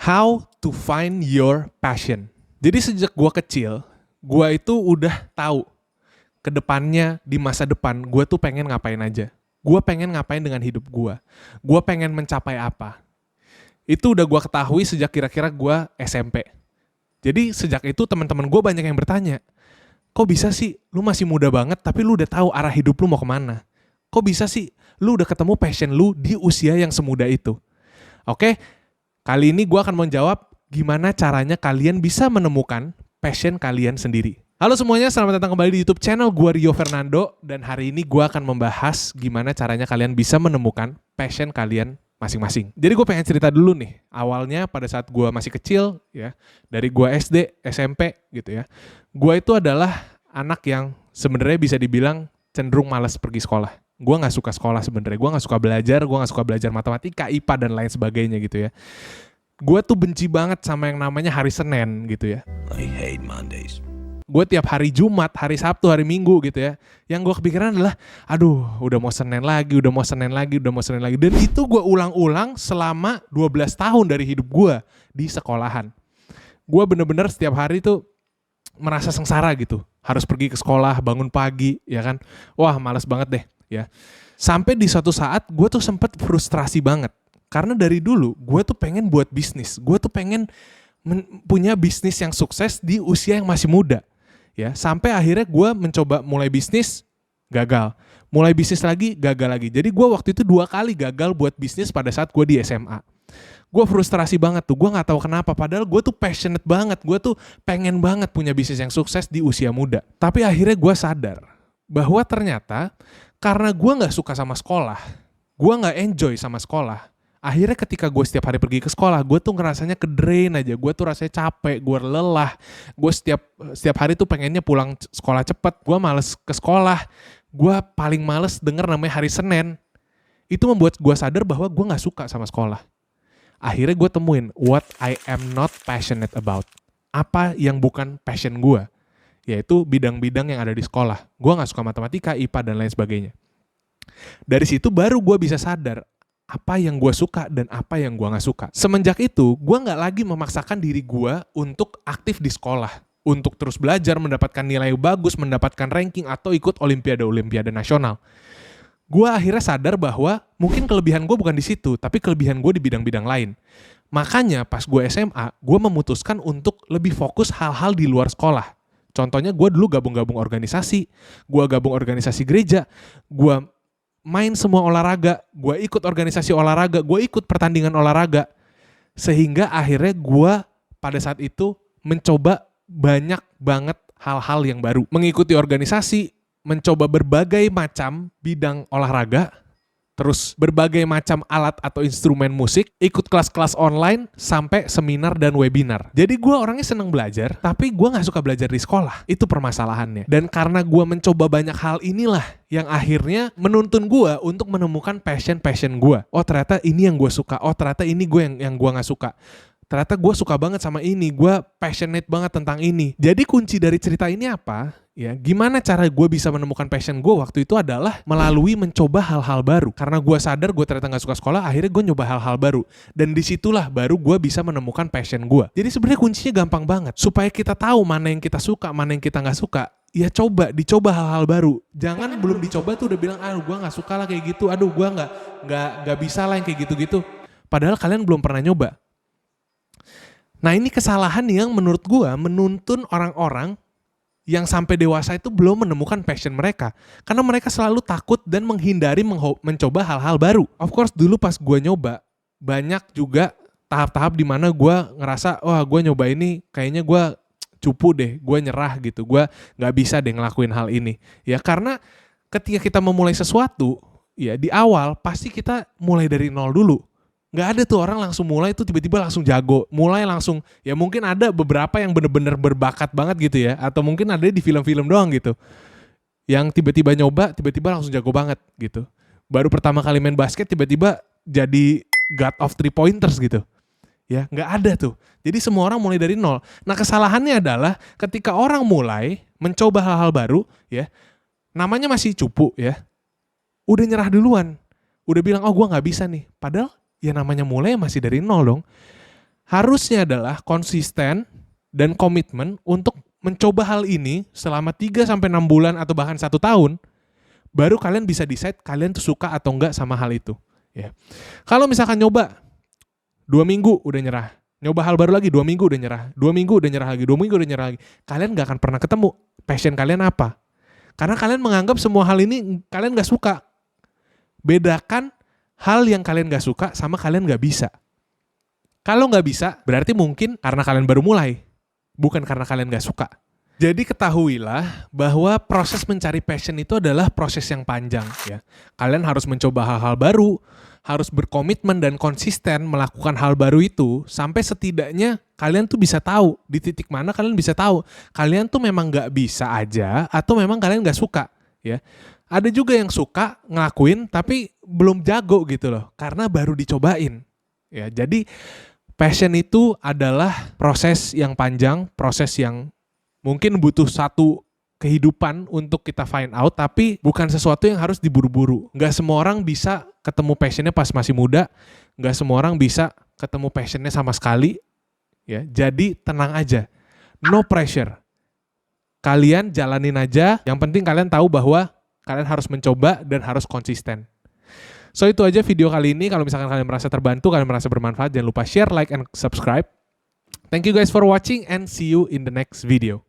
How to find your passion. Jadi sejak gue kecil, gue itu udah tahu ke depannya di masa depan gue tuh pengen ngapain aja. Gue pengen ngapain dengan hidup gue. Gue pengen mencapai apa. Itu udah gue ketahui sejak kira-kira gue SMP. Jadi sejak itu teman-teman gue banyak yang bertanya, kok bisa sih lu masih muda banget tapi lu udah tahu arah hidup lu mau kemana? Kok bisa sih lu udah ketemu passion lu di usia yang semuda itu? Oke, kali ini gue akan menjawab gimana caranya kalian bisa menemukan passion kalian sendiri. Halo semuanya, selamat datang kembali di YouTube channel gue Rio Fernando. Dan hari ini gue akan membahas gimana caranya kalian bisa menemukan passion kalian masing-masing. Jadi gue pengen cerita dulu nih, awalnya pada saat gue masih kecil ya, dari gue SD, SMP gitu ya. Gue itu adalah anak yang sebenarnya bisa dibilang cenderung malas pergi sekolah. Gue gak suka sekolah sebenarnya, gue gak suka belajar matematika, IPA dan lain sebagainya gitu ya. Gue tuh benci banget sama yang namanya hari Senin gitu ya. I hate Mondays. Gue tiap hari Jumat, hari Sabtu, hari Minggu gitu ya. Yang gue kepikiran adalah, aduh udah mau Senin lagi. Dan itu gue ulang-ulang selama 12 tahun dari hidup gue di sekolahan. Gue bener-bener setiap hari tuh merasa sengsara gitu. Harus pergi ke sekolah, bangun pagi, ya kan. Wah males banget deh ya. Sampai di suatu saat gue tuh sempet frustrasi banget. Karena dari dulu gue tuh pengen buat bisnis. Gue tuh pengen punya bisnis yang sukses di usia yang masih muda. Ya, sampai akhirnya gue mencoba mulai bisnis, gagal. Mulai bisnis lagi, gagal lagi. Jadi gue waktu itu 2 kali gagal buat bisnis pada saat gue di SMA. Gue frustrasi banget tuh, gue gak tahu kenapa. Padahal gue tuh passionate banget, gue tuh pengen banget punya bisnis yang sukses di usia muda. Tapi akhirnya gue sadar bahwa ternyata karena gue gak suka sama sekolah, gue gak enjoy sama sekolah, akhirnya ketika gue setiap hari pergi ke sekolah, gue tuh ngerasanya ke-drain aja. Gue tuh rasanya capek, gue lelah. Gue setiap hari tuh pengennya pulang sekolah cepet. Gue males ke sekolah. Gue paling males denger namanya hari Senin. Itu membuat gue sadar bahwa gue gak suka sama sekolah. Akhirnya gue temuin what I am not passionate about. Apa yang bukan passion gue. Yaitu bidang-bidang yang ada di sekolah. Gue gak suka matematika, IPA, dan lain sebagainya. Dari situ baru gue bisa sadar apa yang gue suka dan apa yang gue gak suka. Semenjak itu, gue gak lagi memaksakan diri gue untuk aktif di sekolah. Untuk terus belajar, mendapatkan nilai bagus, mendapatkan ranking, atau ikut olimpiade nasional. Gue akhirnya sadar bahwa mungkin kelebihan gue bukan di situ, tapi kelebihan gue di bidang-bidang lain. Makanya pas gue SMA, gue memutuskan untuk lebih fokus hal-hal di luar sekolah. Contohnya gue dulu gabung organisasi, gue gabung organisasi gereja, gue main semua olahraga, gue ikut organisasi olahraga, gue ikut pertandingan olahraga. Sehingga akhirnya gue pada saat itu mencoba banyak banget hal-hal yang baru. Mengikuti organisasi, mencoba berbagai macam bidang olahraga, terus berbagai macam alat atau instrumen musik, ikut kelas-kelas online, sampai seminar dan webinar. Jadi gue orangnya seneng belajar, tapi gue gak suka belajar di sekolah. Itu permasalahannya. Dan karena gue mencoba banyak hal inilah yang akhirnya menuntun gue untuk menemukan passion gue. Oh ternyata ini yang gue suka, oh ternyata ini gue yang gue gak suka. Ternyata gue suka banget sama ini, gue passionate banget tentang ini. Jadi kunci dari cerita ini apa? Ya, gimana cara gue bisa menemukan passion gue waktu itu adalah melalui mencoba hal-hal baru. Karena gue sadar gue ternyata gak suka sekolah, akhirnya gue nyoba hal-hal baru. Dan disitulah baru gue bisa menemukan passion gue. Jadi sebenarnya kuncinya gampang banget. Supaya kita tahu mana yang kita suka, mana yang kita gak suka. Ya dicoba hal-hal baru. Jangan belum dicoba tuh udah bilang, aduh gue gak suka lah kayak gitu, aduh gue gak bisa lah yang kayak gitu-gitu. Padahal kalian belum pernah nyoba. Nah ini kesalahan yang menurut gue menuntun orang-orang yang sampai dewasa itu belum menemukan passion mereka. Karena mereka selalu takut dan menghindari mencoba hal-hal baru. Of course dulu pas gue nyoba, banyak juga tahap-tahap di mana gue ngerasa, wah gue nyoba ini kayaknya gue cupu deh, gue nyerah gitu. Gue gak bisa deh ngelakuin hal ini. Ya karena ketika kita memulai sesuatu, ya di awal pasti kita mulai dari nol dulu. Gak ada tuh orang langsung mulai tuh tiba-tiba langsung jago. Mulai langsung, ya mungkin ada beberapa yang bener-bener berbakat banget gitu ya. Atau mungkin ada di film-film doang gitu. Yang tiba-tiba nyoba, tiba-tiba langsung jago banget gitu. Baru pertama kali main basket tiba-tiba jadi god of 3-pointers gitu. Ya gak ada tuh. Jadi semua orang mulai dari nol. Nah kesalahannya adalah ketika orang mulai mencoba hal-hal baru ya. Namanya masih cupu ya. Udah nyerah duluan. Udah bilang, oh gue gak bisa nih. Padahal ya namanya mulai masih dari nol dong. harusnya adalah konsisten dan komitmen untuk mencoba hal ini selama 3-6 bulan atau bahkan 1 tahun, baru kalian bisa decide kalian tuh suka atau enggak sama hal itu. Ya. Kalau misalkan nyoba 2 minggu udah nyerah, nyoba hal baru lagi 2 minggu udah nyerah, 2 minggu udah nyerah lagi, 2 minggu udah nyerah lagi, kalian gak akan pernah ketemu passion kalian apa. Karena kalian menganggap semua hal ini kalian gak suka. Bedakan hal yang kalian gak suka sama kalian gak bisa. Kalau gak bisa, berarti mungkin karena kalian baru mulai, bukan karena kalian gak suka. Jadi ketahuilah bahwa proses mencari passion itu adalah proses yang panjang ya. Kalian harus mencoba hal-hal baru, harus berkomitmen dan konsisten melakukan hal baru itu sampai setidaknya kalian tuh bisa tahu di titik mana kalian bisa tahu kalian tuh memang nggak bisa aja atau memang kalian nggak suka ya. Ada juga yang suka ngelakuin tapi belum jago gitu loh karena baru dicobain ya. Jadi passion itu adalah proses yang panjang, proses yang mungkin butuh satu kehidupan untuk kita find out, tapi bukan sesuatu yang harus diburu-buru. Nggak semua orang bisa ketemu passionnya pas masih muda, nggak semua orang bisa ketemu passionnya sama sekali. Ya, jadi tenang aja, no pressure. Kalian jalanin aja, yang penting kalian tahu bahwa kalian harus mencoba dan harus konsisten. So itu aja video kali ini, kalau misalkan kalian merasa terbantu, kalian merasa bermanfaat, jangan lupa share, like, and subscribe. Thank you guys for watching and see you in the next video.